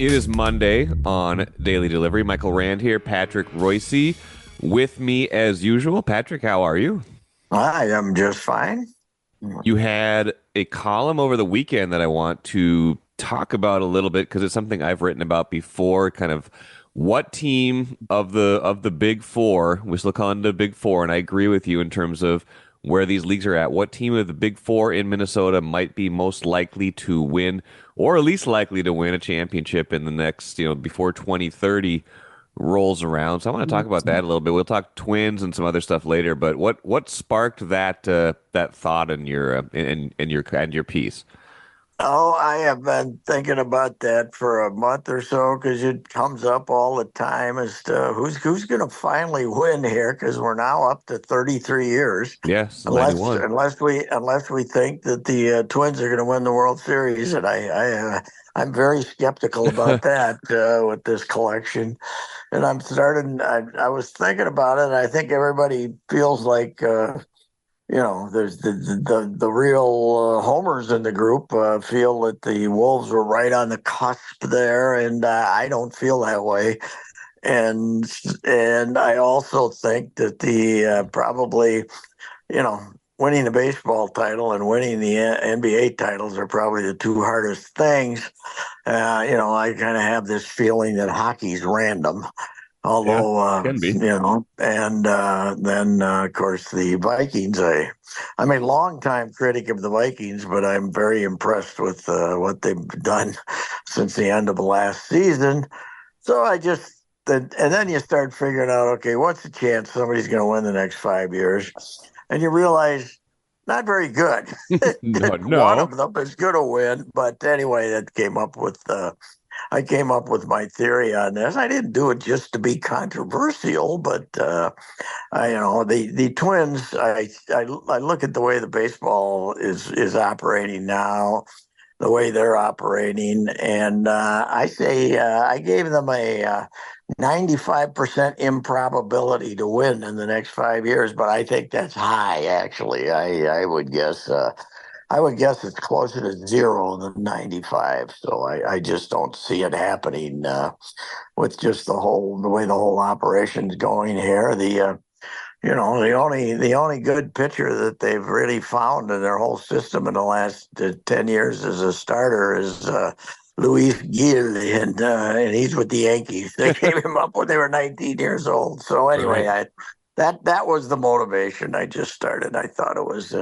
It is Monday on Daily Delivery. Michael Rand here, Patrick Reusse with me as usual. Patrick, how are you? I am just fine. You had a column over the weekend that I want to talk about a little bit because it's something I've written about before, kind of what team of the big four, we still call it the big four, and I agree with you in terms of where these leagues are at. What team of the big four in Minnesota might be most likely to win or least likely to win a championship in the next, before 2030 rolls around. So I want to talk about that a little bit. We'll talk Twins and some other stuff later. But what sparked that thought in your piece? Oh, I have been thinking about that for a month or so because it comes up all the time as to who's going to finally win here because we're now up to 33 years. Yes, Unless 91. unless we unless we think that the Twins are going to win the World Series, and I'm very skeptical about that with this collection. And I'm starting. I was thinking about it, and I think everybody feels like. There's the real homers in the group feel that the Wolves were right on the cusp there, and I don't feel that way. And and I also think that the probably you know winning the baseball title and winning the NBA titles are probably the two hardest things. I kind of have this feeling that hockey's random. Yeah, Although, can be. and then of course the Vikings. I'm a longtime critic of the Vikings, but I'm very impressed with what they've done since the end of the last season. So and then you start figuring out, okay, what's the chance somebody's going to win the next 5 years? And you realize not very good. No, That one no. of them is going to win. But anyway, that came up with. I came up with my theory on this. I didn't do it just to be controversial, but the Twins. I look at the way the baseball is operating now, the way they're operating, and I say I gave them a 95% improbability to win in the next 5 years, but I think that's high. Actually, I would guess. I would guess it's closer to zero than 95. So I just don't see it happening with just the way the whole operation's going here. The only good pitcher that they've really found in their whole system in the last 10 years as a starter is Luis Gil, and he's with the Yankees. They gave him up when they were 19 years old. So anyway, Right. that was the motivation. I just started. I thought it was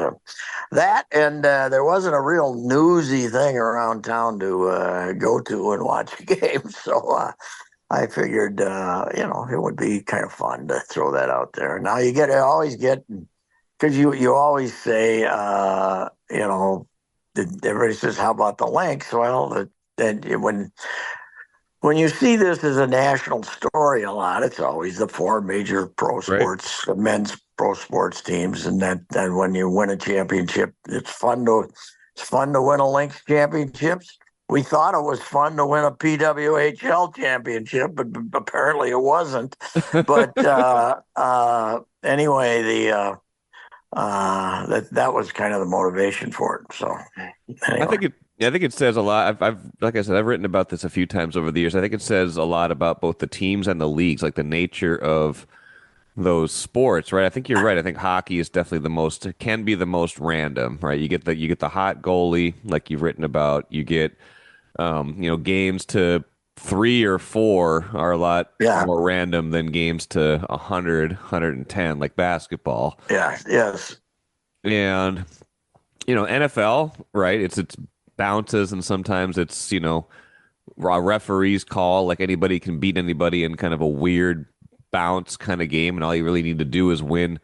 that, and there wasn't a real newsy thing around town to go to and watch a game. So I figured, it would be kind of fun to throw that out there. Now always get, because you always say, everybody says, how about the links? Well, when you see this as a national story a lot, it's always the four major pro Right. sports, men's pro sports teams, and that when you win a championship, it's fun to win a Lynx championships. We thought it was fun to win a PWHL championship, but apparently it wasn't. But anyway, the that was kind of the motivation for it. So I anyway. think it. I think it says a lot. Like I said, I've written about this a few times over the years. I think it says a lot about both the teams and the leagues, like the nature of those sports, right? I think you're right. I think hockey is definitely can be the most random, right? You get the hot goalie, like you've written about. You get, games to three or four are a lot Yeah. more random than games to 100, like basketball. Yeah. Yes. And, NFL, right? It's bounces and sometimes it's, a referee's call, like anybody can beat anybody in kind of a weird bounce kind of game, and all you really need to do is win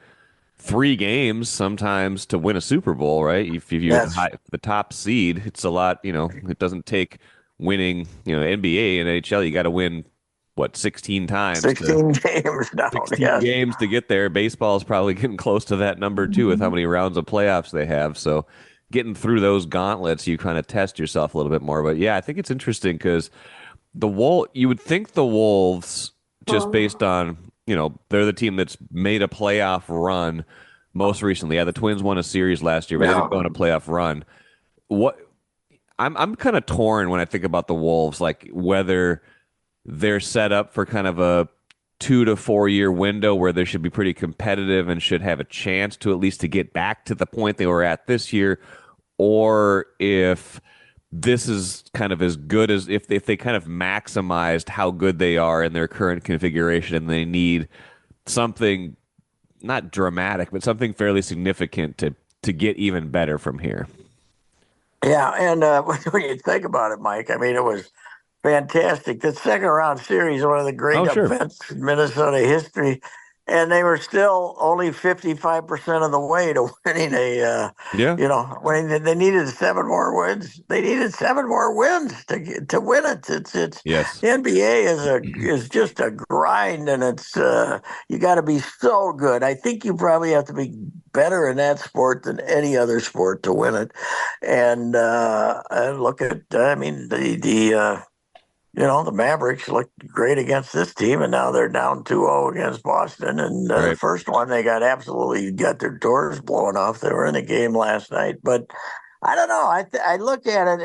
three games sometimes to win a Super Bowl, right? If you're Yes. the top seed, it's a lot, it doesn't take winning, NBA and NHL, you got to win what 16 times to 16 games now. 16 Yes. games to get there. Baseball is probably getting close to that number too with how many rounds of playoffs they have. So getting through those gauntlets, you kind of test yourself a little bit more. But yeah, I think it's interesting because you would think the Wolves, just based on, they're the team that's made a playoff run most recently. Yeah, the Twins won a series last year, but they Yeah. didn't go on a playoff run. What I'm kind of torn when I think about the Wolves, like whether they're set up for kind of a 2 to 4 year window where they should be pretty competitive and should have a chance to at least to get back to the point they were at this year, or if this is kind of as good as if they kind of maximized how good they are in their current configuration and they need something not dramatic, but something fairly significant to get even better from here. Yeah, and when you think about it, Mike, I mean, it was fantastic. The second round series, one of the great Oh, sure. events in Minnesota history, and they were still only 55% of the way to winning Yeah. winning. They needed seven more wins. They needed seven more wins to win it. It's Yes. the NBA is just a grind, and you got to be so good. I think you probably have to be better in that sport than any other sport to win it. And look at, I mean, the Mavericks looked great against this team, and now they're down 2-0 against Boston. And the Right. first one, they got their doors blown off. They were in the game last night. But I don't know. I look at it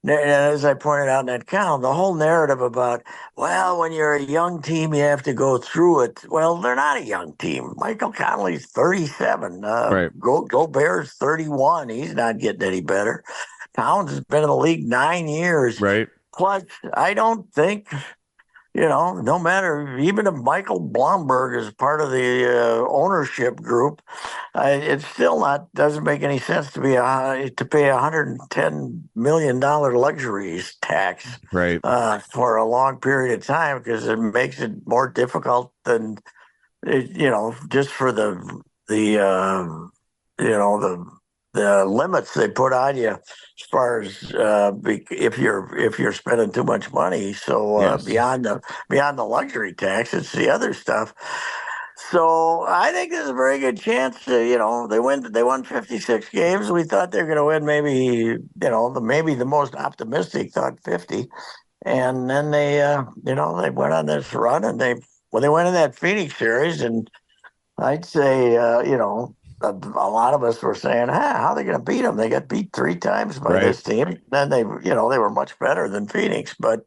and as I pointed out in that column, the whole narrative about, well, when you're a young team, you have to go through it. Well, they're not a young team. Michael Conley's 37. Right. Gobert's 31. He's not getting any better. Towns has been in the league 9 years. Right. Plus, I don't think, no matter, even if Michael Blomberg is part of the ownership group, it still not doesn't make any sense to pay $110 million luxuries tax Right. for a long period of time because it makes it more difficult than just for the limits they put on you as far as if you're spending too much money. So Yes. beyond the luxury tax, it's the other stuff. So I think there's a very good chance. They won 56 games. We thought they were going to win maybe the most optimistic thought 50, and then they went on this run and they went in that Phoenix series and I'd say, a lot of us were saying, how are they going to beat them? They got beat three times by Right. this team. Then they were much better than Phoenix. But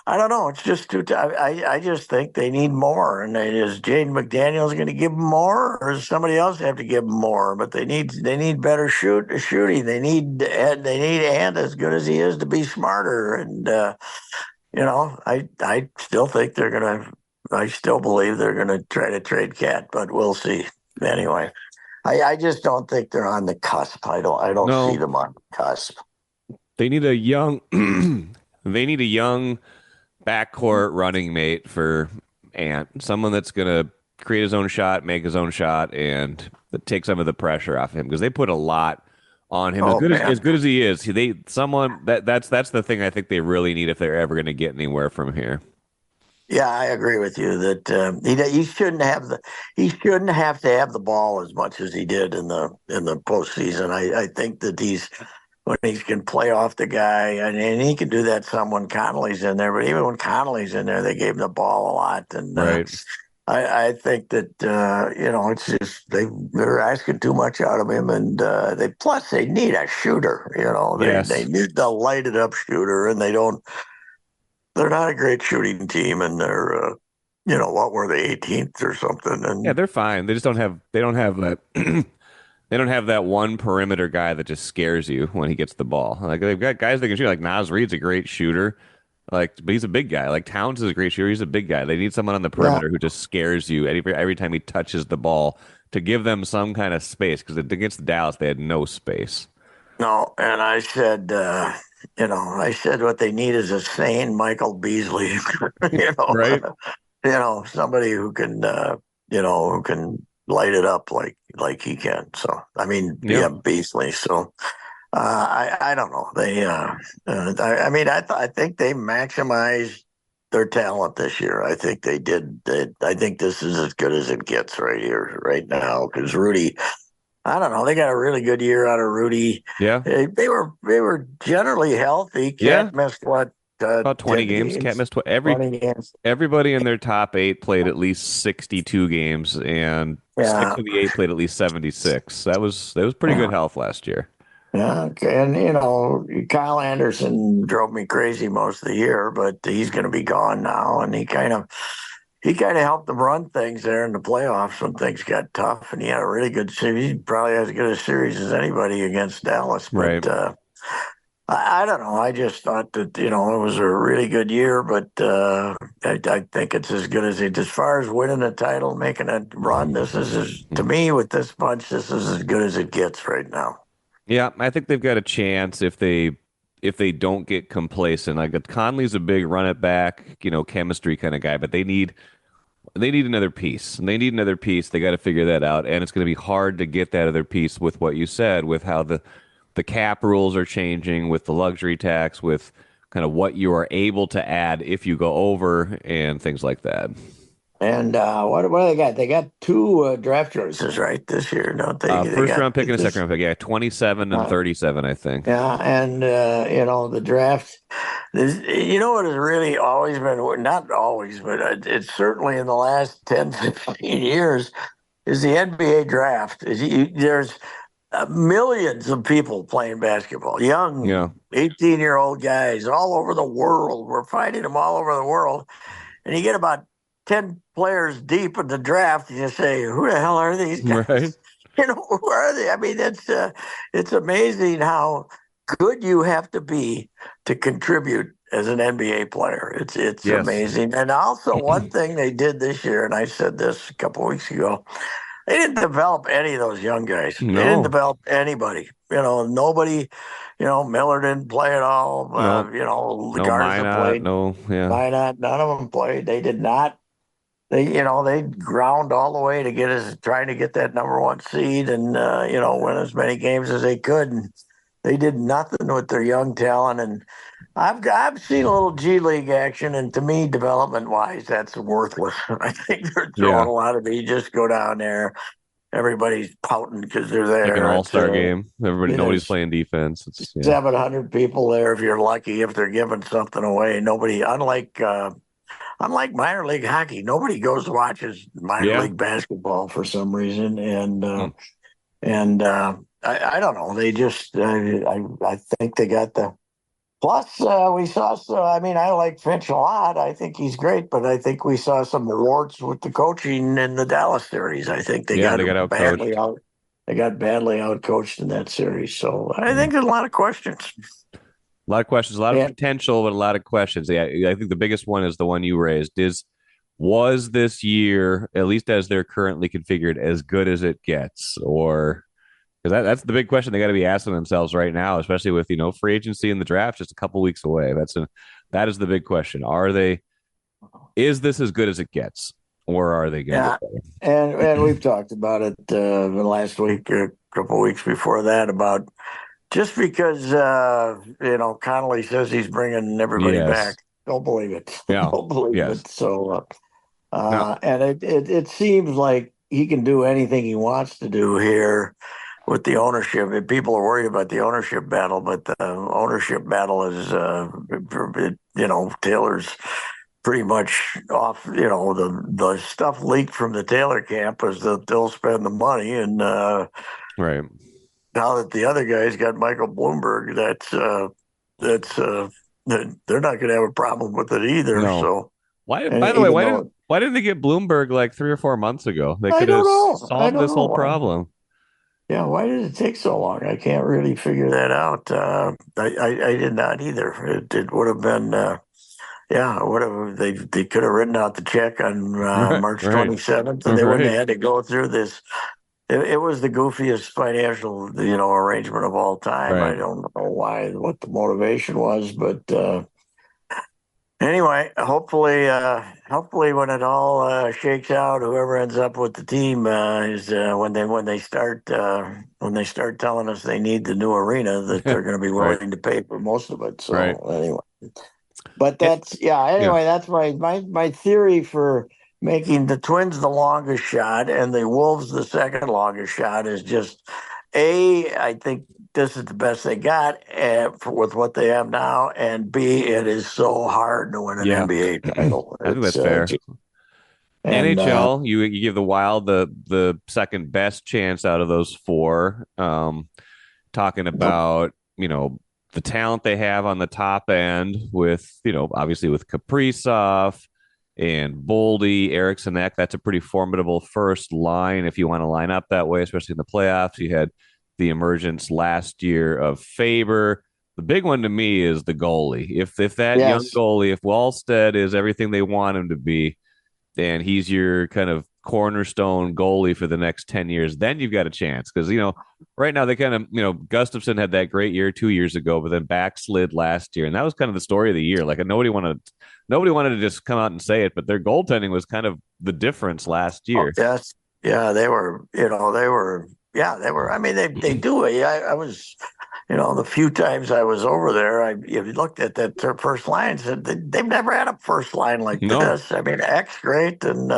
I don't know. It's just I just think they need more. And is Jaden McDaniels going to give them more, or does somebody else have to give them more? But they need better shooting. They need and as good as he is to be smarter. And I still think they're going to. I still believe they're going to try to trade Cat, but we'll see. Anyway, I just don't think they're on the cusp. I don't see No, them on the cusp. they need a young they need a young backcourt running mate for Ant, someone that's gonna create his own shot, make his own shot, and take some of the pressure off him because they put a lot on him. As Oh good as man, he is, that's the thing I think they really need if they're ever going to get anywhere from here. yeah, I agree with you that he shouldn't have to have the ball as much as he did in the postseason. I think that when he can play off the guy, and he can do that some when Connolly's in there. But even when Connolly's in there, they gave him the ball a lot, and Right. I think that it's just they're asking too much out of him, and they need a shooter. They Yes. need the lighted up shooter, and they don't. They're not a great shooting team, and they're what were they 18th or something, Yeah, and they're fine. They don't have that they don't have that one perimeter guy that just scares you when he gets the ball. Like they've got guys that can shoot. Like Naz Reid's a great shooter. Like, but he's a big guy. Like Towns is a great shooter. He's a big guy. They need someone on the yeah, perimeter who just scares you every time he touches the ball to give them some kind of space. Because against Dallas, they had no space. no, and I said what they need is a sane Michael Beasley, you know, Right? somebody who can light it up like he can. So I mean, Yep. yeah, Beasley. So I don't know. I mean, I think they maximized their talent this year. I think they did. I think this is as good as it gets right here, right now. Because Rudy, I don't know. They got a really good year out of Rudy. Yeah. They were generally healthy. Yeah. Cat missed what About 20 10 games. Can't games, miss every 20 games. everybody in their top eight played at least 62 games, and six Yeah, of the eight played at least 76. That was pretty good yeah. health last year. Yeah, okay. And Kyle Anderson drove me crazy most of the year, but he's going to be gone now, and he kind of helped them run things there in the playoffs when things got tough, and he had a really good series. He probably has as good a series as anybody against Dallas, but Right. I don't know. I just thought that it was a really good year, but I think it's as good as it. As far as winning a title, making a run, to me with this bunch, this is as good as it gets right now. Yeah, I think they've got a chance if they don't get complacent. Like Conley's a big run it back, chemistry kind of guy, but they need another piece. And they need another piece. They got to figure that out, and it's going to be hard to get that other piece with what you said, with how the cap rules are changing, with the luxury tax, with kind of what you are able to add if you go over and things like that. And what do they got? They got two draft choices right this year, don't they? They First got round pick and a second this. round pick. Yeah, 27 and Uh, 37, I think. yeah, and the draft. What has really always been, not always, but it's certainly in the last 10, 15 years, is the NBA draft. There's millions of people playing basketball, young Yeah. 18-year-old guys all over the world. We're finding them all over the world. And you get about 10 players deep in the draft, you just say, who the hell are these guys? Right. Who are they? I mean, it's amazing how good you have to be to contribute as an NBA player. It's Yes. amazing. And also one thing they did this year, and I said this a couple of weeks ago, they didn't develop any of those young guys. They didn't No. develop anybody. Nobody. Miller didn't play at all. No. The No Garza Minot. played. No. Yeah. Why not? None of them played. They did not. They ground all the way to trying to get that number one seed and win as many games as they could. And they did nothing with their young talent. And I've seen a little G League action, and to me, development wise, that's worthless. I think they're throwing Yeah. a lot of it. You just go down there, everybody's pouting because they're Like an there. all-star game. Nobody's There's playing defense. It's yeah. 700 people there if you're lucky, if they're giving something away. Nobody, unlike minor league hockey, nobody goes to watches minor Yeah. league basketball for some reason, and Mm. I don't know. They just I think they got the plus. We saw. So I mean, I like Finch a lot. I think he's great, but I think we saw some warts with the coaching in the Dallas series. I think they Yeah, got they got out badly coached. out. They got badly out coached in that series. So I Yeah. think there's a lot of questions. A lot of questions, a lot of And potential, but a lot of questions. Yeah, I think the biggest one is the one you raised. Was this year, at least as they're currently configured, as good as it gets? Or because that's the big question they got to be asking themselves right now, especially with free agency and the draft just a couple weeks away. That is the big question. Are they? Is this as good as it gets, or are they going to yeah, get better? and we've talked about it the last week, a couple of weeks before that, about just because Connolly says he's bringing everybody Yes. back. Don't believe it. Yeah. Don't believe Yes. it. So, No. and it seems like he can do anything he wants to do here with the ownership. And people are worried about the ownership battle, but the ownership battle is, Taylor's pretty much off. The stuff leaked from the Taylor camp is that they'll spend the money, and Right. now that the other guy's got Michael Bloomberg, that's they're not going to have a problem with it either. No. So, Why? and By the way, even though why didn't they get Bloomberg like 3 or 4 months ago? They I could have don't know, I solved don't this know whole why. problem. Yeah, why did it take so long? I can't really figure that out. I did not either. It would have been, yeah, would have they could have written out the check on Right. March Right. 27th, and they wouldn't Right. have had to go through this. It was the goofiest financial, arrangement of all time. I Right. don't know what the motivation was, but anyway, hopefully when it all shakes out, whoever ends up with the team is when they start telling us they need the new arena, that they're going to be Right. willing to pay for most of it. Right. So anyway, but Yeah. that's yeah. Yeah. Anyway, that's my theory for making the Twins the longest shot and the Wolves the second longest shot is just I think this is the best they got with what they have now, and B, it is so hard to win an Yeah. NBA title. I think It's that's fair. and NHL, you give the Wild the second best chance out of those four. talking about, the talent they have on the top end with, obviously with Kaprizov and Boldy, Eriksson Ek. That's a pretty formidable first line if you want to line up that way, especially in the playoffs. You had the emergence last year of Faber. The big one to me is the goalie. If that young Yes. goalie, if Wallstead is everything they want him to be, and he's your kind of cornerstone goalie for the next 10 years, then you've got a chance. Because, right now they kind of, Gustafson had that great year 2 years ago, but then backslid last year. And that was kind of the story of the year. Like nobody wanted to just come out and say it, but their goaltending was kind of the difference last Oh, year. yes. Yeah, they were, yeah, they were. I mean, they do. I was, the few times I was over there, you looked at that their first line, said they've never had a first line like No. this. I mean, X great, and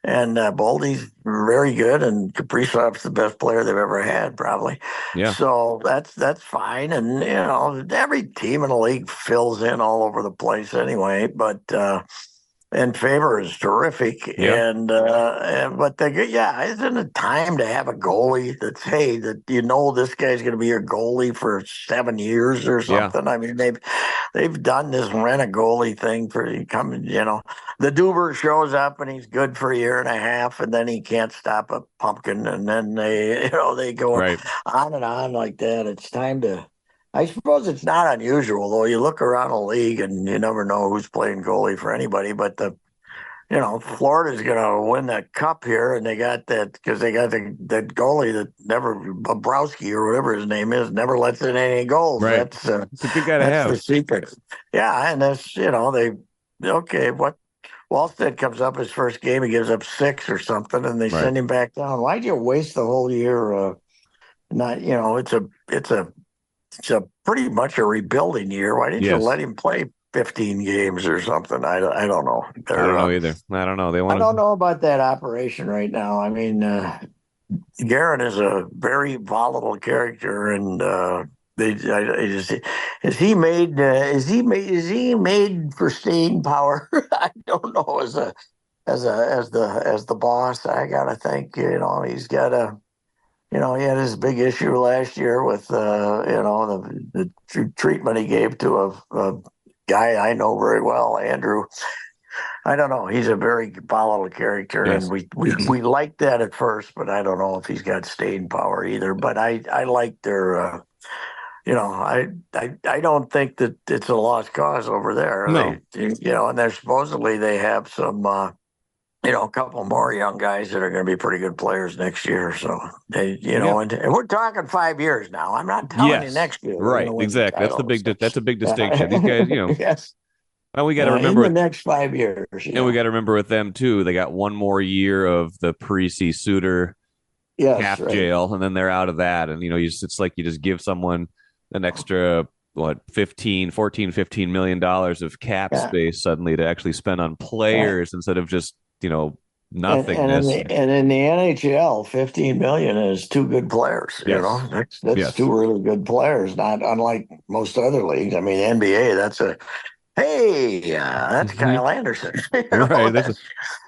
Boldy's very good, and Kaprizov's the best player they've ever had, probably. Yeah. So that's fine, and every team in the league fills in all over the place anyway. But and Faber is terrific, Yeah. and but yeah, isn't it time to have a goalie that's hey that this guy's going to be your goalie for 7 years or Yeah. something? I mean they've done this rent a goalie thing for coming. The Duber shows up and he's good for a year and a half, and then he can't stop a pumpkin, and then they go Right. on and on like that. It's time to. I suppose it's not unusual, though. You look around the league and you never know who's playing goalie for anybody. But Florida's going to win that cup here, and they got that because they got that goalie that never Bobrowski or whatever his name is never lets in any goals. Right. It's a good guy to That's the have. secret. Yeah, and that's they okay. What Wallstead comes up his first game, he gives up six or something, and they Right. send him back down. Why'd you waste the whole year? Not it's a pretty much a rebuilding year. Why didn't you Yes. let him play 15 games or something? I don't know. I don't know either. I don't know. They I want don't to. know about that operation right now. I mean, Garrett is a very volatile character, and is he made for staying power? I don't know. As the boss, I gotta think. He's got a. He had his big issue last year with the treatment he gave to a guy I know very well, Andrew. I don't know. He's a very volatile character, and Yes. we liked that at first, but I don't know if he's got staying power either. But I like their. I don't think that it's a lost cause over there. No. And they're supposedly they have some. A couple more young guys that are going to be pretty good players next year. So Yeah. and we're talking 5 years now. I'm not telling you Yes. next year they're going Right. to win the Exactly. That's the title. big. So, That's a big distinction. These guys, yes, well, we got to in the remember, next 5 years, and we got to remember with them too. They got one more year of the Parisi Suter Yes, half right. jail, and then they're out of that. And it's like you just give someone an extra what 15 million dollars of cap Yeah, space suddenly to actually spend on right. players instead of just And in nothingness. the NHL, 15 million is two good players. Yes. That's Yes. two really good players. Not unlike most other leagues. I mean, NBA, that's a hey, that's Hmm. Kyle Anderson. Right. That's a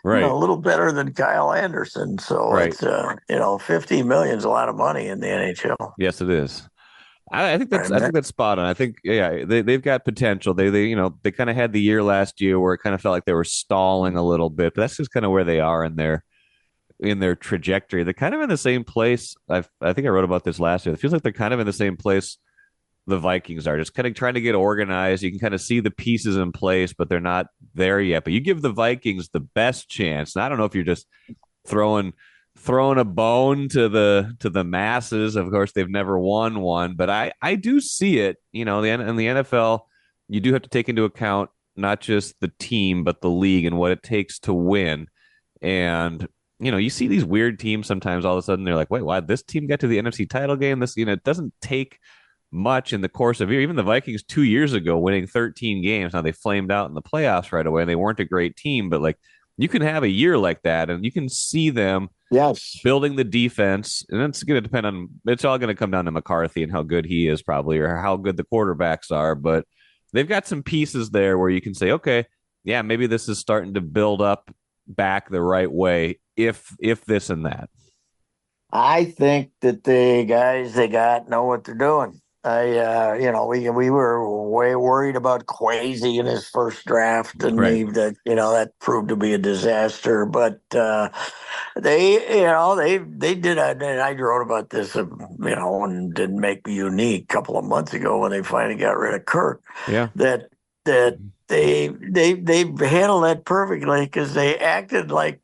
Right. little better than Kyle Anderson. So Right. it's 15 million is a lot of money in the NHL. Yes, it is. I think that's And I think that's spot on. I think yeah, they've got potential. They kind of had the year last year where it kind of felt like they were stalling a little bit, but that's just kind of where they are in their trajectory. They're kind of in the same place. I think I wrote about this last year. It feels like they're kind of in the same place the Vikings are, just kind of trying to get organized. You can kind of see the pieces in place, but they're not there yet. But you give the Vikings the best chance. And I don't know if you're just throwing throwing a bone to the masses. Of course, they've never won one, but I do see it. In the NFL, you do have to take into account not just the team but the league and what it takes to win. And you see these weird teams sometimes. All of a sudden, they're like, "Wait, why this team got to the NFC title game?" It doesn't take much in the course of a year. Even the Vikings 2 years ago, winning 13 games. Now they flamed out in the playoffs right away. They weren't a great team, but like you can have a year like that, and you can see them yes, building the defense, and it's going to depend on. It's all going to come down to McCarthy and how good he is, probably, or how good the quarterbacks are. But they've got some pieces there where you can say, okay, yeah, maybe this is starting to build up back the right way. If this and that. I think that the guys they got know what they're doing. We were way worried about Quasi in his first draft, and Right. that proved to be a disaster. But they did. And I wrote about this, and didn't make me unique a couple of months ago when they finally got rid of Kirk. Yeah. That that they handled that perfectly because they acted like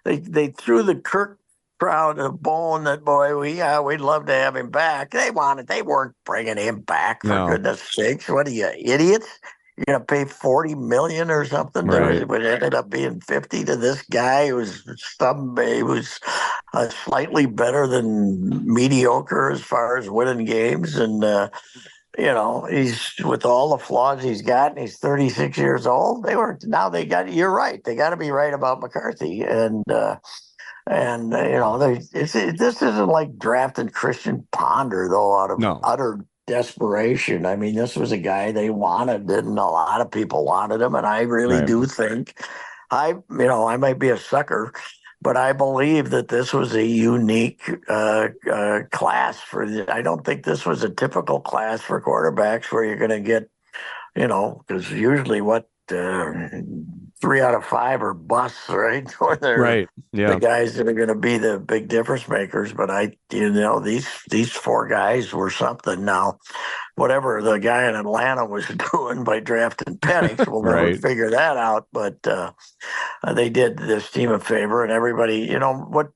they threw the Kirk crowd a bone that boy we'd love to have him back. They weren't bringing him back for No. goodness sakes. What are you idiots? You're gonna pay 40 million or something Right. to it ended up being 50 to this guy who was slightly better than mediocre as far as winning games and he's with all the flaws he's got, and he's 36 years old. They got, you're right. They got to be right about McCarthy. This isn't like drafting Christian Ponder, though, out of No. utter desperation. I mean, this was a guy they wanted, and a lot of people wanted him. And I really Right. do think I might be a sucker, but I believe that this was a unique class I don't think this was a typical class for quarterbacks where you're going to get, because usually what 3 out of 5 are busts, right? Or they're Right. the Yeah. guys that are going to be the big difference makers. But these four guys were something. Now, whatever the guy in Atlanta was doing by drafting Penix, we'll never Right. figure that out. But they did this team a favor, and everybody, what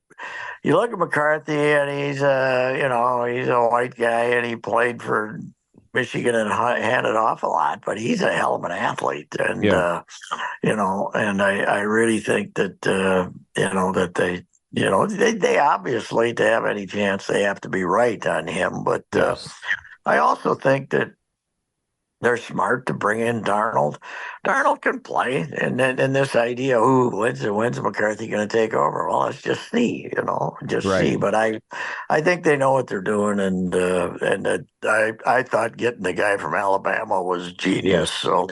you look at McCarthy, and he's a white guy, and he played for Michigan and handed off a lot, but he's a hell of an athlete, and Yeah. and I really think that that they obviously to have any chance they have to be right on him, but Yes. I also think that they're smart to bring in Darnold. Darnold can play, and then and this idea, who when's McCarthy going to take over? Well, let's just see, just Right. see. But I think they know what they're doing, and I thought getting the guy from Alabama was genius. Yes. So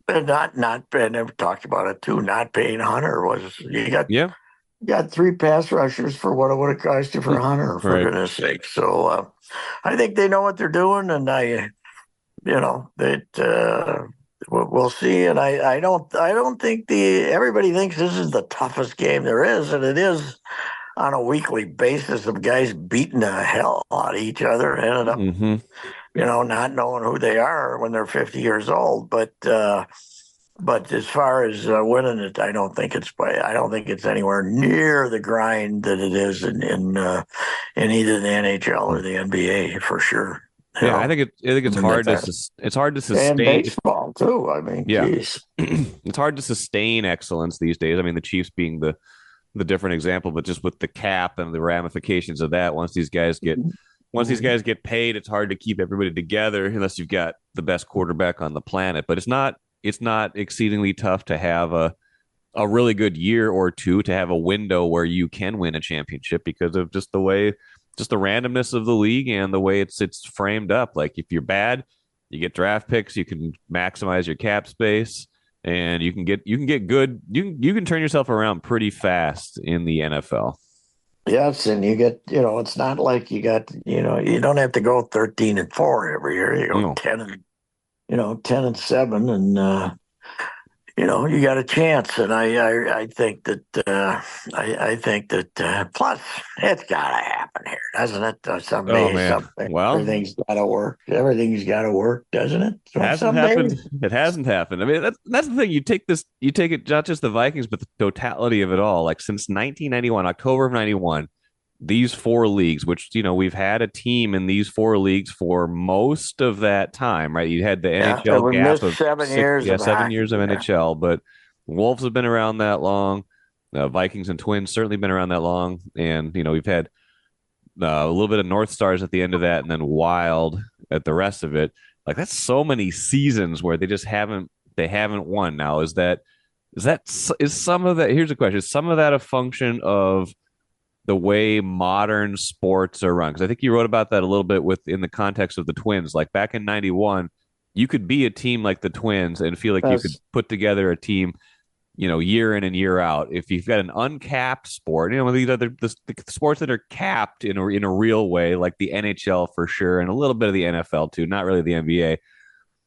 and not and never talked about it too. Not paying Hunter was Yeah. you got 3 pass rushers for what it would have cost you for Hunter, for Right. goodness sake. So I think they know what they're doing, and that we'll see. And I don't think everybody thinks this is the toughest game there is, and it is on a weekly basis of guys beating the hell out of each other and ended up, Hmm. not knowing who they are when they're 50 years old. But as far as winning it, I don't think it's anywhere near the grind that it is in either the NHL or the NBA for sure. You Yeah. know, I think it's and hard to that it's hard to and sustain. baseball too. I mean, Yeah. geez. It's hard to sustain excellence these days. I mean, the Chiefs being the different example, but just with the cap and the ramifications of that, once these guys get paid, it's hard to keep everybody together unless you've got the best quarterback on the planet. But it's not exceedingly tough to have a really good year or two, to have a window where you can win a championship because of just the randomness of the league and the way it's framed up. Like if you're bad, you get draft picks, you can maximize your cap space, and you can get good. You can turn yourself around pretty fast in the NFL. Yes, and you get, it's not like you don't have to go 13-4 every year. You go No. 10-7, and you got a chance. And I think that I think that plus it's got to happen here, doesn't it? Oh Someday, man. something, Well, everything's got to work. Everything's got to work, doesn't it? Well, hasn't someday. happened. It hasn't happened. I mean, that's the thing. You take it not just the Vikings, but the totality of it all. Like since 1991, October of 91, these four leagues, which we've had a team in these four leagues for most of that time, right? You had the Yeah, NHL we gap missed of seven six, years yeah, of 7 years hockey. of Yeah. NHL, but Wolves have been around that long. Vikings and Twins certainly been around that long, and we've had a little bit of North Stars at the end of that, and then Wild at the rest of it. Like that's so many seasons where they haven't won. Now is some of that? Here's a question: is some of that a function of the way modern sports are run? Because I think you wrote about that a little bit in the context of the Twins. Like back in '91, you could be a team like the Twins and feel like you could That's put together a team year in and year out. If you've got an uncapped sport, these other the sports that are capped in a real way, like the NHL for sure, and a little bit of the NFL too, not really the NBA.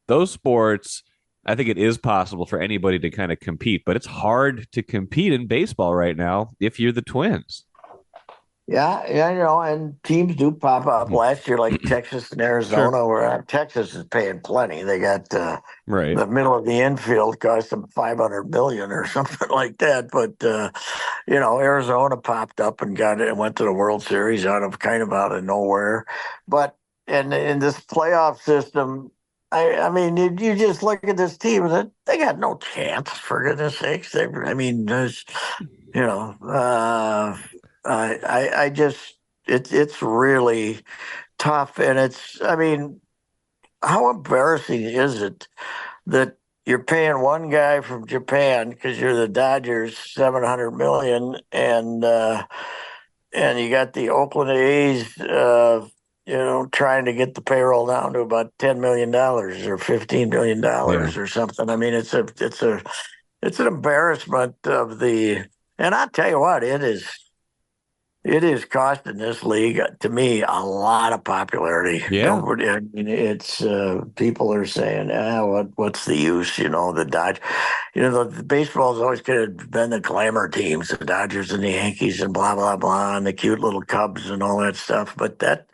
Those sports, I think it is possible for anybody to kind of compete, but it's hard to compete in baseball right now if you're the Twins. Yeah, yeah, and teams do pop up. Last year, like Texas and Sure. Arizona, where Texas is paying plenty. They got Right. the middle of the infield cost them 500 million or something like that. But Arizona popped up and got it and went to the World Series out of nowhere. But in this playoff system, I mean, you just look at this team that they got no chance for goodness sakes. I mean, there's you know, I just it's really tough, and I mean, how embarrassing is it that you're paying one guy from Japan because you're the Dodgers 700 million, and you got the Oakland A's, trying to get the payroll down to about $10 million or $15 million Yeah. or something. I mean, it's an embarrassment of the, and I'll tell you what, it is costing this league to me a lot of popularity. Yeah. Nobody, I mean, it's people are saying, what's the use? The Dodge, the baseball's always kind of been the glamour teams, the Dodgers and the Yankees and blah blah blah, and the cute little Cubs and all that stuff. But that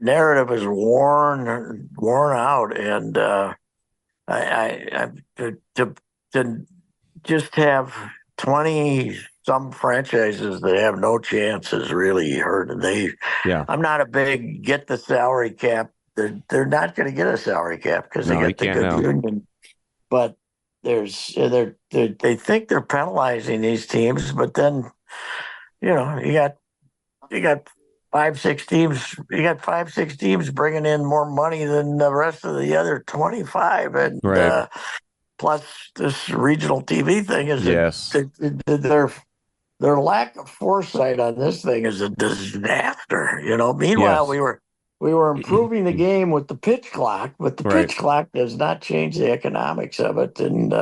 narrative is worn out, and I to just have 20 some franchises that have no chance is really hurting. Yeah. I'm not a big get the salary cap. They're not going to get a salary cap because they No, you got the can't good know. union. But they think they're penalizing these teams, but then you got 5 6 teams. You got 5 6 teams bringing in more money than the rest of the other 25, and Right. plus this regional TV thing is Yes. their lack of foresight on this thing is a disaster. Meanwhile, Yes. we were improving the game with the pitch clock, but the Right. pitch clock does not change the economics of it. And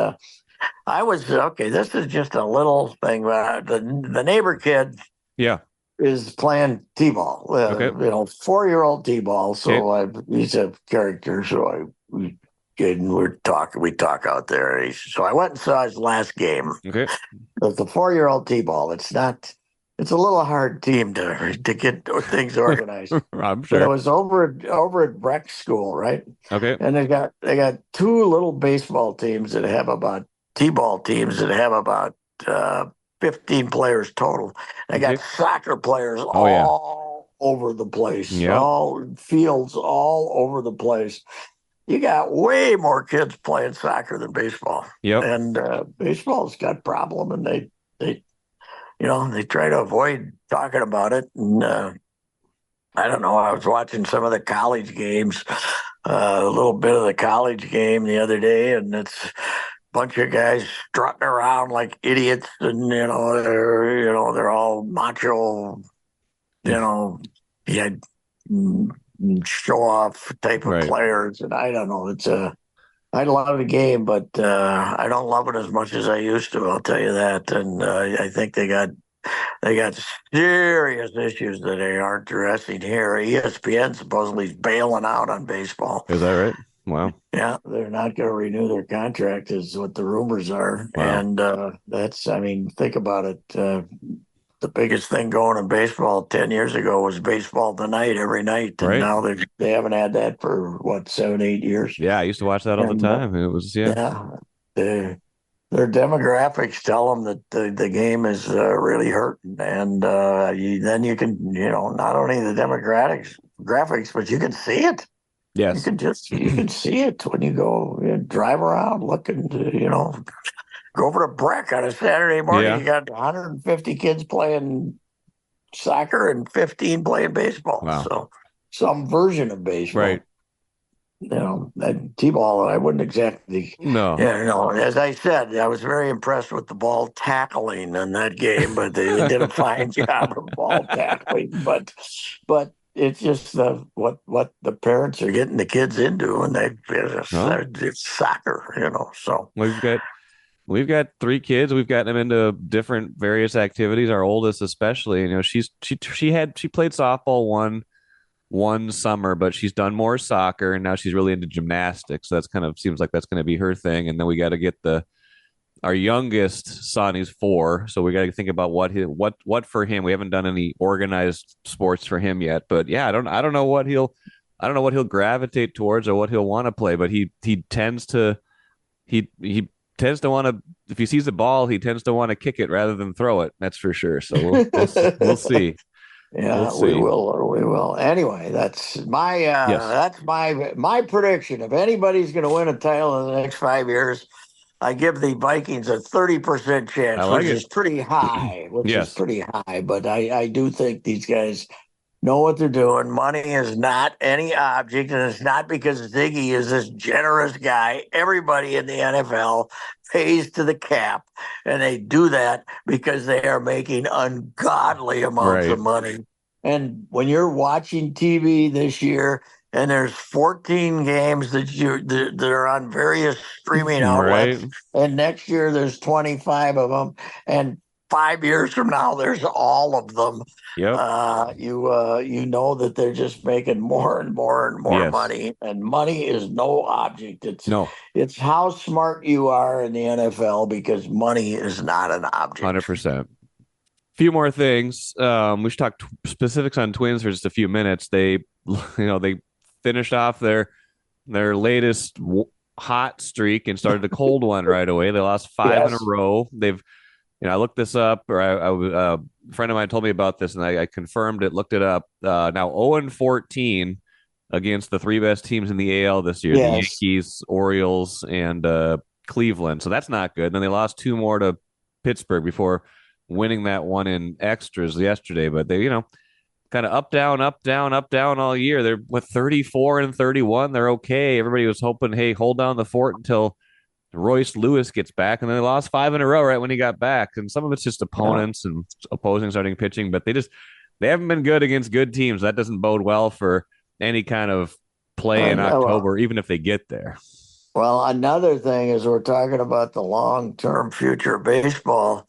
I was okay. This is just a little thing. The neighbor kid Yeah. is playing t-ball. Okay. 4-year-old t-ball. Okay. So he's a character. So we talk out there. So I went and saw his last game. Okay. It's a 4-year-old t-ball. It's not. It's a little hard team to get things organized. I'm But it sure. was over at Breck School, right? Okay. And they got two little baseball teams that have about t-ball teams that have about 15 players total. They got Okay. soccer players Oh yeah. all over the place, Yep. all fields all over the place. You got way more kids playing soccer than baseball, Yep. and baseball's got problem, and they try to avoid talking about it. And I don't know. I was watching some of the college games, a little bit of the college game the other day, and it's a bunch of guys strutting around like idiots, and they're all macho, you know, yeah, show off type of Right. players, and I don't know. I love the game, but I don't love it as much as I used to. I'll tell you that, and I think they got serious issues that they aren't addressing here. ESPN supposedly is bailing out on baseball. Is that right? Wow. Yeah, they're not going to renew their contract, is what the rumors are. Wow. And I mean, think about it. The biggest thing going in baseball 10 years ago was baseball tonight every night. And Right. now they haven't had that for, what, 7 8 years. Yeah, I used to watch that all the And time. It was yeah. yeah, they, their demographics tell them that the game is really hurting, and then you can not only the demographics graphics, but you can see it. Yes. You can see it when you go drive around, looking to go over to Breck on a Saturday morning. Yeah. You got 150 kids playing soccer and 15 playing baseball. Wow. So some version of baseball. Right. That T-ball, I wouldn't exactly, No. as I said, I was very impressed with the ball tackling in that game, but they did a fine job of ball tackling. But it's just what the parents are getting the kids into, and Well, it's soccer, so. we've got we've got three kids. We've gotten them into different various activities. Our oldest, especially, she played softball one summer, but she's done more soccer, and now she's really into gymnastics. So that's kind of seems like that's going to be her thing. And then we got to get the our youngest son. He's 4, so we got to think about what for him. We haven't done any organized sports for him yet, but yeah, I don't know what he'll gravitate towards or what he'll want to play. But he tends to want to, if he sees the ball, he tends to want to kick it rather than throw it. That's for sure. So we'll see. We'll Yeah, we see. will. We will. Anyway, Yes, that's my prediction. If anybody's going to win a title in the next 5 years, I give the Vikings a 30% I chance, like which it. is pretty high. Yes, But I do think these guys know what they're doing. Money is not any object, and it's not because Ziggy is this generous guy. Everybody in the NFL pays to the cap, and they do that because they are making ungodly amounts of right, money. And when you're watching TV this year, and there's 14 games that are on various streaming right. outlets, and next year there's 25 of them, and 5 years from now there's all of them. Yep. You know that they're just making more and more and more Yes. money, and money is no object. No. It's how smart you are in the NFL because money is not an object. 100%. Few more things. We should talk specifics on Twins for just a few minutes. They finished off their latest hot streak and started a cold one right away. They lost 5 in a Yes, row. I looked this up, or a friend of mine told me about this, and I confirmed it, looked it up. Now 0-14 against the three best teams in the AL this year: the yes, Yankees, Orioles, and Cleveland. So that's not good. And then they lost 2 more to Pittsburgh before winning that one in extras yesterday. But they, kind of up, down, up, down, up, down all year. They're with 34 and 31. They're okay. Everybody was hoping, hey, hold down the fort until Royce Lewis gets back, and then they lost 5 in a row right when he got back. And some of it's just yeah. opponents and opposing starting pitching, but they haven't been good against good teams. That doesn't bode well for any kind of play in Well, October, even if they get there. well, another thing is we're talking about the long-term future of baseball.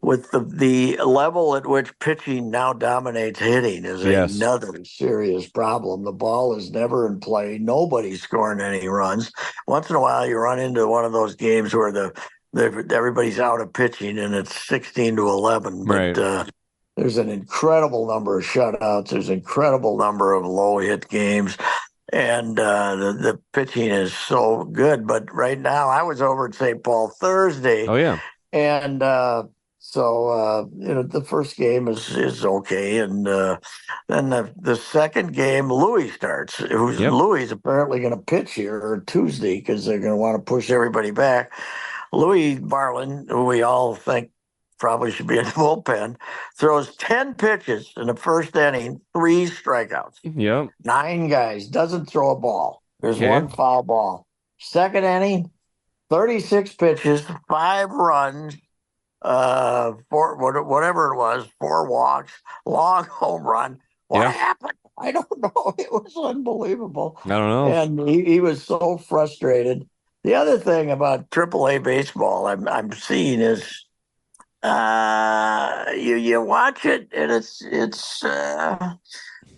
With the level at which pitching now dominates hitting is Yes. another serious problem. The ball is never in play. Nobody's scoring any runs. Once in a while, you run into one of those games where everybody's out of pitching and it's 16-11. But Right. there's an incredible number of shutouts. There's an incredible number of low hit games. And the pitching is so good. But right now, I was over at St. Paul Thursday, Oh yeah. and the first game is okay, and then the second game, Louis starts. Yep. Louis is apparently going to pitch here Tuesday because they're going to want to push everybody back. Louis Barlin, who we all think probably should be in the bullpen, throws 10 pitches in the first inning, 3 strikeouts, Yep. 9 guys, doesn't throw a ball. There's Okay. one foul ball. Second inning, 36 pitches, 5 runs, whatever it was, 4 walks, long home run. What Yeah. happened? I don't know. It was unbelievable. I don't know. And he was so frustrated. The other thing about AAA baseball I'm seeing is you watch it and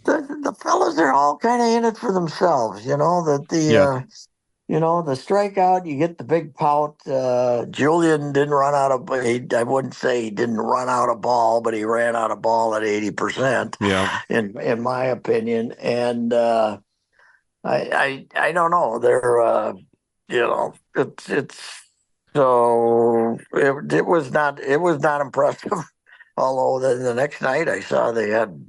the fellas are all kind of in it for themselves, that Yes. the strikeout, you get the big pout. Julian didn't run out of, I wouldn't say he didn't run out of ball, but he ran out of ball at 80%, Yeah. in my opinion. And I don't know. It's so it was not impressive. Although the next night I saw they had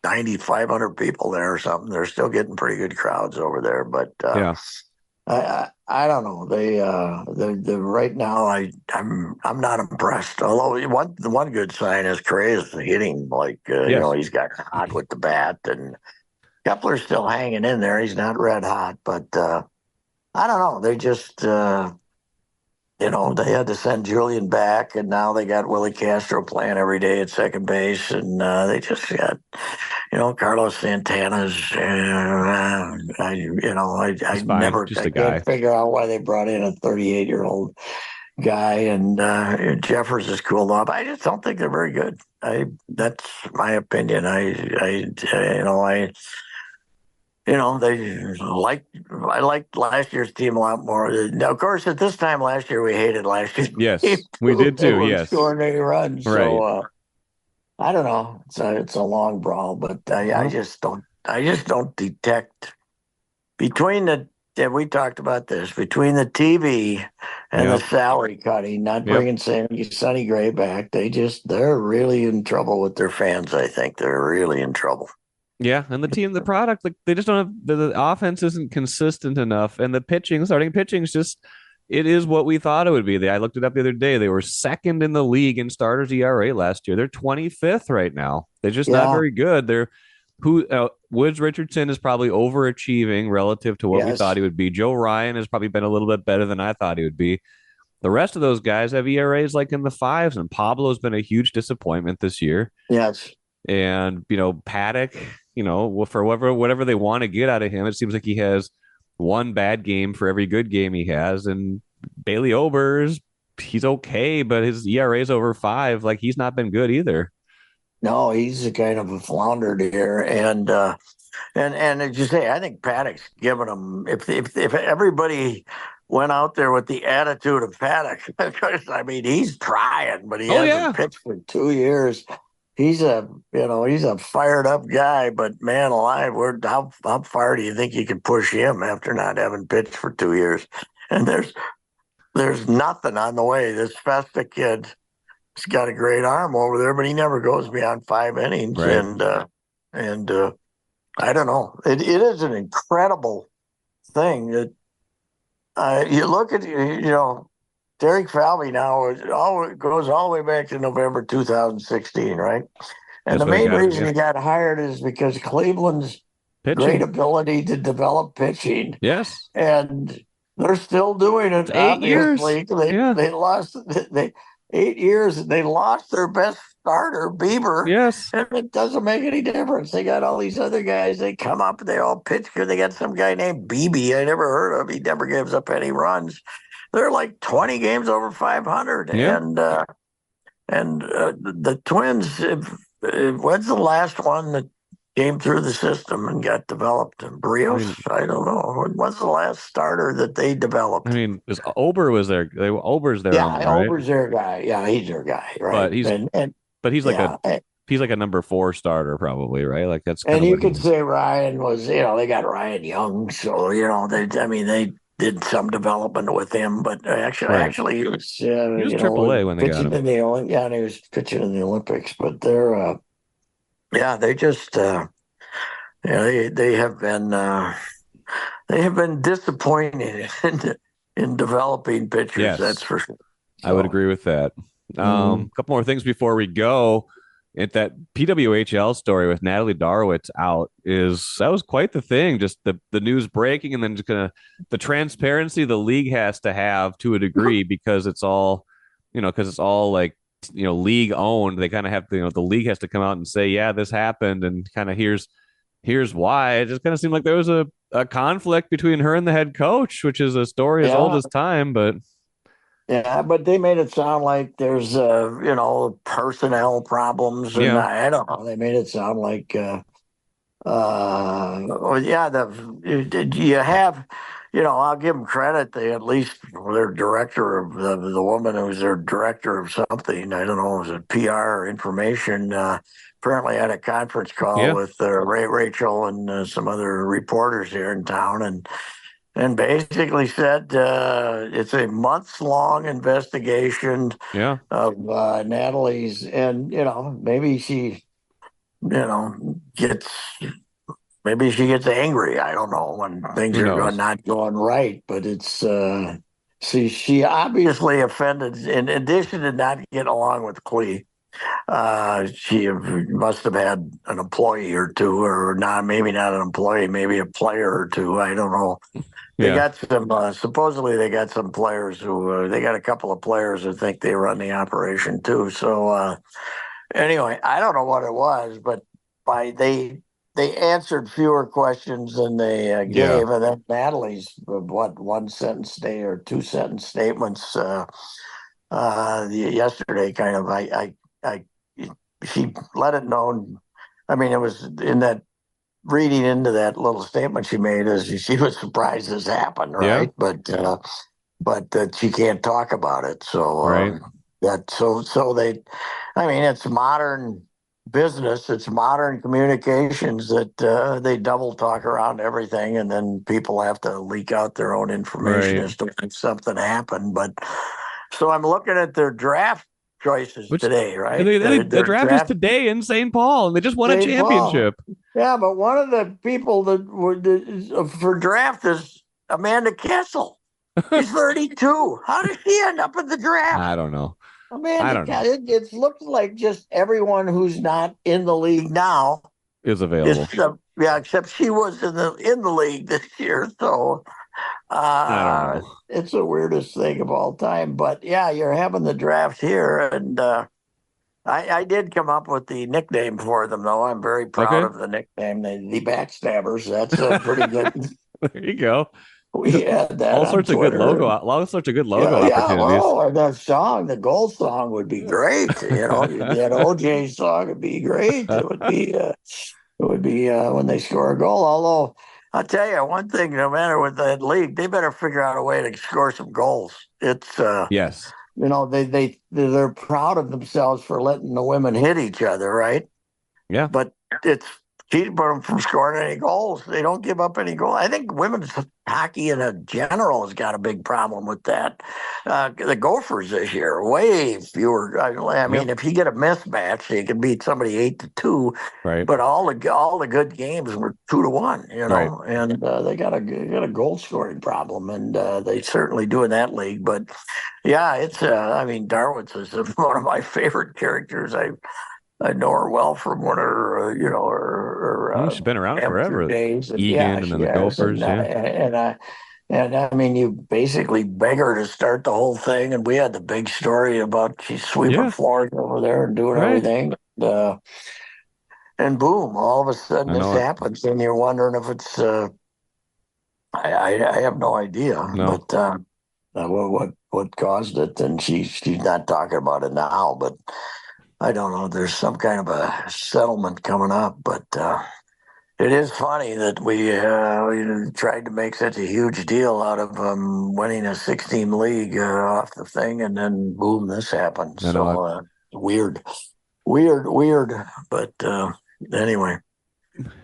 9,500 people there or something. They're still getting pretty good crowds over there, but Yeah. I don't know. The right now I'm not impressed. Although the one good sign is Correa is hitting, like Yes. he's got hot with the bat, and Kepler's still hanging in there. He's not red hot, but I don't know. They just they had to send Julian back, and now they got Willie Castro playing every day at second base, and they just got Carlos Santana's. I He's fine. never Just I a can't guy. figure out why they brought in a 38-year-old guy, and Jeffers is cooled off. I just don't think they're very good. That's my opinion. They I liked last year's team a lot more. Now, of course, at this time last year, we hated last year's team Yes, we too. did They too. weren't Yes. scoring any runs, Right. so I don't know. It's a long brawl, but I Well, just don't. I just don't detect between the. And we talked about this between the TV and the yep. salary cutting, not Yep. bringing Sonny Gray back. They're really in trouble with their fans. I think they're really in trouble. Yeah, and the team, the product, like they just don't have the offense isn't consistent enough, and the pitching, starting pitching is just it is what we thought it would be. I looked it up the other day. They were second in the league in starters ERA last year. They're 25th right now. They're just not Yeah. very good. They're who Woods Richardson is probably overachieving relative to what we thought Yes. he would be. Joe Ryan has probably been a little bit better than I thought he would be. The rest of those guys have ERAs like in the fives, and Pablo's been a huge disappointment this year. Yes. And Paddock, for whatever they want to get out of him, it seems like he has one bad game for every good game he has. And Bailey Ober's, he's okay, but his ERA is over 5. Like he's not been good either. No, he's a kind of a floundered here, and as you say, I think Paddock's given him. If everybody went out there with the attitude of Paddock, because I mean he's trying, but he Oh hasn't yeah, pitched for 2 years. He's a fired up guy, but man alive, how far do you think you can push him after not having pitched for 2 years? And there's nothing on the way. This Festa kid, he's got a great arm over there, but he never goes beyond 5 innings. right. And I don't know. It is an incredible thing that you look at. Derek Falvey now goes all the way back to November 2016, right? And That's the when they main got reason yeah he got hired is because Cleveland's great pitching. ability to develop pitching, Yes, and they're still doing it's it. 8 years. Obviously, they Yeah, they lost they 8 years. They lost their best starter, Bieber, yes, and it doesn't make any difference. They got all these other guys. They come up, they all pitch good. They got some guy named BB I never heard of. He never gives up any runs. They're like 20 games over 500, yeah. and the Twins. When's the last one that came through the system and got developed? And I Brios, mean, I don't know. When's the last starter that they I developed? mean, because Ober was there. Ober's their arm, Yeah, right? Ober's their guy. Yeah, he's their guy, But right? he's And but he's like a yeah, he's like a number 4 starter probably, right? Like that's kind and of you what he could is. say Ryan was. They got Ryan Young, so they did some development with him, but Right. actually he was He was triple A when they got pitching him. in the yeah, and he was pitching in the Olympics. But they're yeah, they just they have been disappointing in developing pitchers. That's Yes, for sure. I would So. agree with that. A Mm, couple more things before we go. At that PWHL story with Natalie Darwitz out is that was quite the thing. Just the news breaking and then just gonna the transparency the league has to have to a degree because it's all because it's all like league owned. They kind of have to, the league has to come out and say, yeah, this happened and kind of here's why. It just kind of seemed like there was a conflict between her and the head coach, which is a story as old yeah, as time, but yeah, but they made it sound like there's personnel problems, and yeah, I don't know. They made it sound like well, yeah, you have, I'll give them credit. They at least their director of the woman who's their director of something. I don't know, was it PR or information? Apparently had a conference call yeah, with Rachel and some other reporters here in town, and basically said it's a months long investigation yeah. of Natalie's, and maybe she gets maybe she gets angry. I don't know when things Who are going knows? not going right, but it's she obviously offended. In addition to not getting along with Clee, she must have had an employee or two, or not. Maybe not an employee, maybe a player or two. I don't know. They Yeah, got some. Supposedly, they got some players who they got a couple of players who think they run the operation too. So anyway, I don't know what it was, but by they answered fewer questions than they Yeah. gave, and then Natalie's what one sentence stay or two sentence statements yesterday kind of I she let it known. I mean, it was in that reading into that little statement she made is she was surprised this happened, Yeah. right? But that she can't talk about it. So Right. so they, I mean, it's modern business, it's modern communications that they double talk around everything, and then people have to leak out their own information Right. as to when something happened. But so I'm looking at their draft choices Which today, right? the Their draft is draft today in St. Paul, and they just won a St. Paul. championship. Yeah, but one of the people that were for draft is Amanda Kessel. She's 32. How did she end up in the draft? I don't know. I Amanda don't know. Kessel. It looks like just everyone who's not in the league now Is is available. yeah, except she was in the league this year. So I don't know. it's the weirdest thing of all time. But yeah, you're having the draft here, and I did come up with the nickname for them, though. I'm very proud Okay. of the nickname, the Backstabbers. That's pretty good. There you go. We had that All on sorts of good logo, Twitter. all sorts of good logo Yeah, yeah. opportunities. Well, that song, the gold song, would be great. That OJ song would be great. It would be when they score a goal. Although I'll tell you one thing: no matter what that league, they better figure out a way to score some goals. It's Yes. they're proud of themselves for letting the women hit each other, right? Yeah. But it's keeping them from scoring any goals. They don't give up any goals. I think women's hockey in a general has got a big problem with that. The Gophers this year, way fewer. I Yep. mean, if you get a mismatch, you can beat somebody 8-2, Right. but all the good games were 2-1. Right. And they got a goal scoring problem, and they certainly do in that league. But yeah, it's. I mean, Darwin's is one of my favorite characters. I know her well from one of her, her She's been around amateur forever. days, and yeah, Egan and then she the has, Gophers. Yeah. and I mean, you basically beg her to start the whole thing, and we had the big story about she's sweeping Yeah. floors over there and doing Right. everything, and boom, all of a sudden I this know it. happens, and you're wondering if it's. I have no idea, No. but what caused it, and she's not talking about it now, but. I don't know. There's some kind of a settlement coming up, but it is funny that we tried to make such a huge deal out of winning a 16 league off the thing, and then boom, this happened. I know So it. weird, weird. But anyway,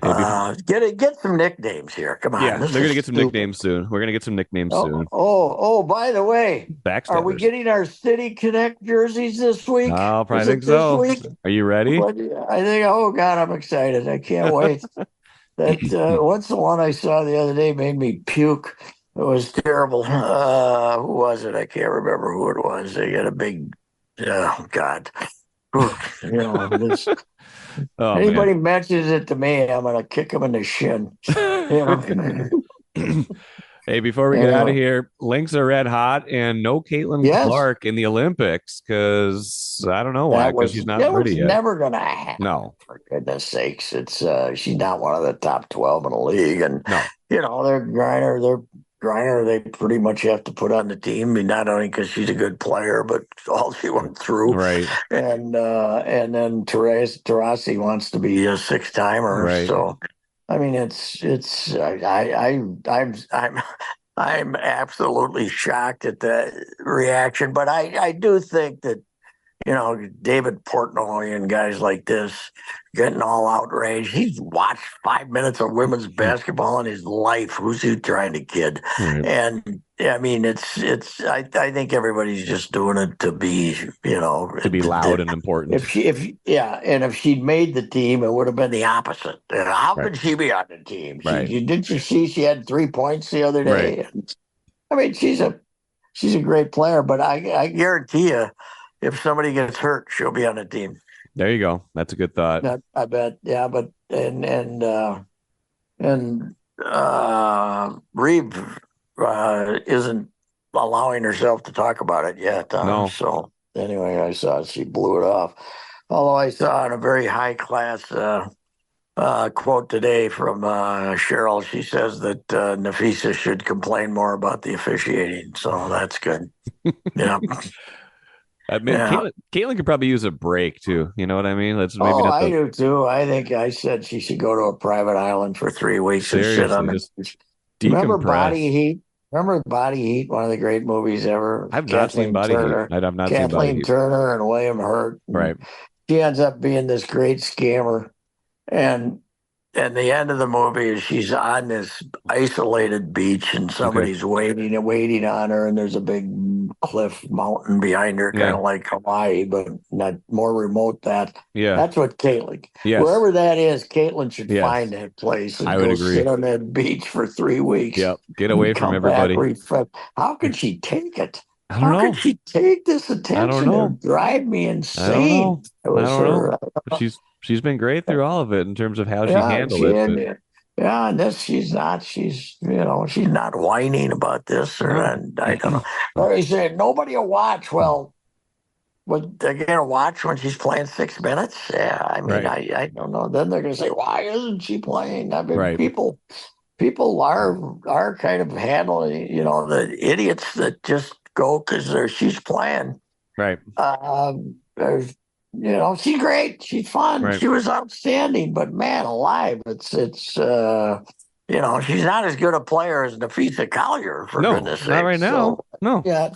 Hey, before, get some nicknames here. Come on, yeah, this they're is gonna get some stupid. nicknames soon. We're gonna get some nicknames Oh, soon. oh! By the way, are we Backstabbers. getting our City Connect jerseys this week? I'll probably Is think it this so. week? Are you ready? But I think, oh God, I'm excited. I can't wait. That what's the one I saw the other day made me puke. It was terrible. Who was it? I can't remember who it was. They got a big, oh God. Whew, this, Oh man. anybody mentions it to me, I'm gonna kick them in the shin. You know. Hey, before we get out of Anyway, here, links are red hot and no Caitlin yes, Clark in the Olympics because I don't know why, that because was she's not that ready was yet. never gonna happen. No, For goodness sakes, it's she's not one of the top 12 in the league, and no, they're Griner. They pretty much have to put on the team, I mean, not only because she's a good player, but all she went through, right, and then Tarasi wants to be a six timer, right. so I mean it's I'm absolutely shocked at the reaction, but I do think that David Portnoy and guys like this getting all outraged. He's watched 5 minutes of women's basketball in his life. Who's he trying to kid? Right. And I mean, it's. I think everybody's just doing it to be, To be loud and important. and if she'd made the team, it would have been the opposite. How Right, could she be on the team? right, Didn't you see she had 3 points the other right. day? I mean, she's a great player, but I guarantee you, if somebody gets hurt, she'll be on the team. There you go. That's a good thought. I bet. Yeah, but and Reeve isn't allowing herself to talk about it yet. No, So anyway, I saw she blew it off. Although I saw in a very high class quote today from Cheryl. She says that Nafisa should complain more about the officiating. So that's good. Yeah. I mean, Yeah. Caitlin could probably use a break too. You know what I mean? Let's maybe Oh, not I the do too. I think I said she should go to a private island for 3 weeks and sit on seriously, the just beach. Remember Body decompress. Heat? Remember Body Heat, one of the great movies ever? I've not seen Kathleen Body Heat. Turner, I've not seen Body Kathleen Heat. Turner, and William Hurt. And Right. she ends up being this great scammer. And the end of the movie is she's on this isolated beach and Okay. somebody's waiting on her, and there's a big cliff mountain behind her, kind Yeah. of like Hawaii, but not more remote. Yeah. That's what Caitlin, Yes. wherever that is, Caitlin should find Yes. that place I and would go agree. sit on that beach for 3 weeks Yep. Get and away from come back everybody. refreshed. How could she take it? I don't How could know. she take this I don't attention? It know. would drive me I don't insane. know. It I was don't know. her. But she's been great through all of it in terms of how she Yeah, handled it. But yeah, and this she's not whining about this or no. and I don't know. Or he said nobody will watch. Well, what they're gonna watch when she's playing 6 minutes? Yeah, I mean, Right. I don't know. Then they're gonna say, why isn't she playing? I mean, Right. people are kind of handling, the idiots that just go because she's playing. Right. There's, she's great. She's fun. Right. She was outstanding. But man, alive, she's not as good a player as Nafisa Collier, for No, goodness not sake. right now. So No. yeah,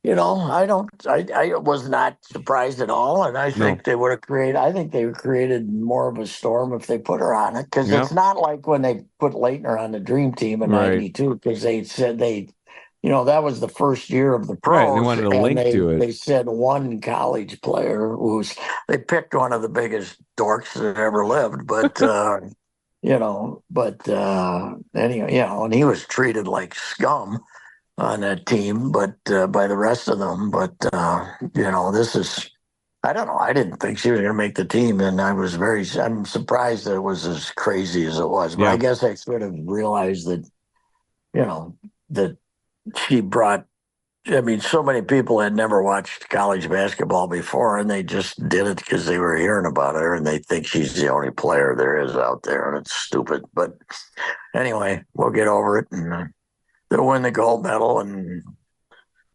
I don't. I was not surprised at all, and I No. think they would have created. I think they created more of a storm if they put her on it, because Yeah. it's not like when they put Leitner on the Dream Team in Right. '92, because they said that was the first year of the Right. They pros, wanted a and link they to it. they said one college player they picked one of the biggest dorks that ever lived, but anyway, and he was treated like scum on that team, but by the rest of them. But this is. I don't know. I didn't think she was going to make the team, and I'm surprised that it was as crazy as it was. But I Yeah. guess I sort of realized that, that she brought. I mean, so many people had never watched college basketball before, and they just did it because they were hearing about her, and they think she's the only player there is out there, and it's stupid. But anyway, we'll get over it, and they'll win the gold medal, and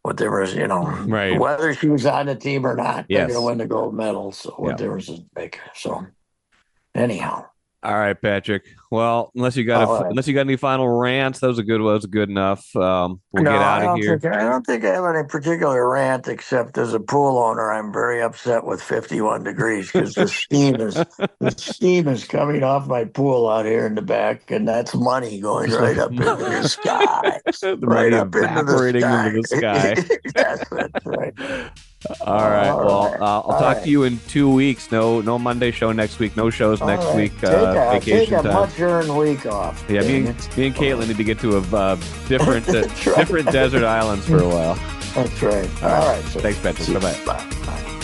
what difference, Right. whether she was on the team or not, they're going to Yes. win the gold medal. So what Yeah. difference does it make? So anyhow, All right, Patrick. Well, all right. unless you got any final rants, that was a good one. That was good enough. We'll No, get out I of don't here. think I don't think I have any particular rant, except as a pool owner, I'm very upset with 51 degrees because the steam is coming off my pool out here in the back, and that's money going right up into the sky, The right money up into the evaporating into sky. the sky. Yes, that's right. All right. All Well, right, I'll all talk to right. you in 2 weeks. No Monday show next week. No shows All next right. week. Take Vacation a time. much earned week off. Yeah, Dang it. me and Caitlin need to get to a different That's right. different desert islands for a while. That's right. All All right. right. So, Thanks, Patrick. see you. Bye bye. Bye. Bye.